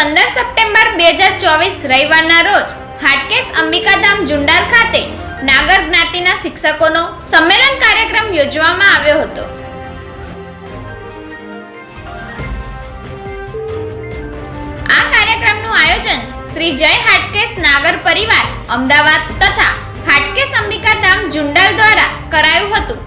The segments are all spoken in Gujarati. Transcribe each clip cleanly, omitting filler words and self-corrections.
15 સપ્ટેમ્બર 2024 રવિવારના રોજ હાટકેશ અંબિકાધામ જુંડાલ ખાતે નાગર જ્ઞાતિના શિક્ષકોનો સંમેલન કાર્યક્રમ યોજવામાં આવ્યો હતો। આ કાર્યક્રમનું આયોજન શ્રી જય હાટકેશ નાગર પરિવાર અમદાવાદ તથા હાટકેશ અંબિકાધામ જુંડાલ દ્વારા કરાયું હતું।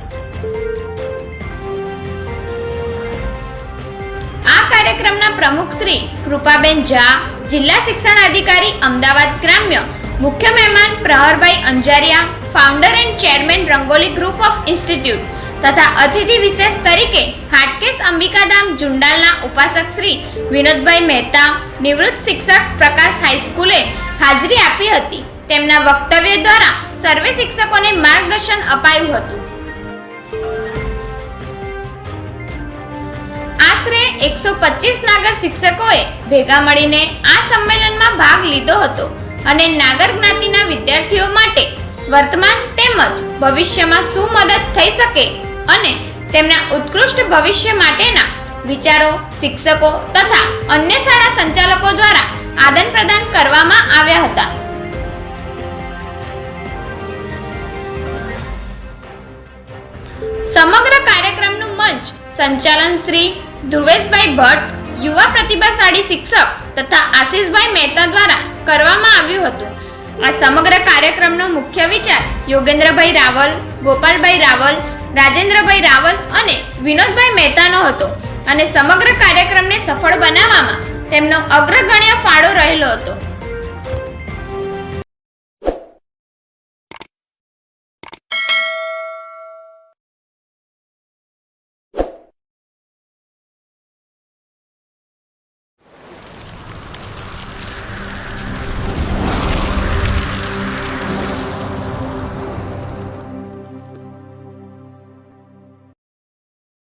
આ કાર્યક્રમના પ્રમુખ શ્રી કૃપાબેન ઝા, જિલ્લા શિક્ષણ અધિકારી અમદાવાદ ગ્રામ્ય, મુખ્ય મહેમાન Praharbhai Anjaria, founder and chairman Rangoli group of institute તથા અતિથિ વિશેષ તરીકે હાટકેશ અંબિકાધામ જુંડાલના ઉપાસક શ્રી વિનોદભાઈ મહેતા, નિવૃત્ત શિક્ષક પ્રકાશ હાઈસ્કૂલે હાજરી આપી હતી। તેમના વક્તવ્ય દ્વારા સર્વે શિક્ષકોને માર્ગદર્શન અપાયું હતું। આશરે 125 નાગર શિક્ષકોએ ભેગા મળીને આ સંમેલનમાં ભાગ લીધો હતો અને નાગર જ્ઞાતિના વિદ્યાર્થીઓ માટે વર્તમાન તેમજ ભવિષ્યમાં શું મદદ થઈ શકે અને તેમના ઉત્કૃષ્ટ ભવિષ્ય માટેના વિચારો શિક્ષકો તથા અન્ય શાળા સંચાલકો દ્વારા આદાન પ્રદાન કરવામાં આવ્યા હતા। સમગ્ર કાર્યક્રમનું મંચ સંચાલન શ્રી ધ્રુવેશભાઈ ભટ્ટ, યુવા પ્રતિભાશાળી શિક્ષક તથા આશીષભાઈ મહેતા દ્વારા કરવામાં આવ્યું હતું। આ સમગ્ર કાર્યક્રમનો મુખ્ય વિચાર યોગેન્દ્રભાઈ રાવલ, ગોપાલભાઈ રાવલ, રાજેન્દ્રભાઈ રાવલ અને વિનોદભાઈ મહેતાનો હતો અને સમગ્ર કાર્યક્રમને સફળ બનાવવામાં તેમનો અગ્રગણ્ય ફાળો રહેલો હતો।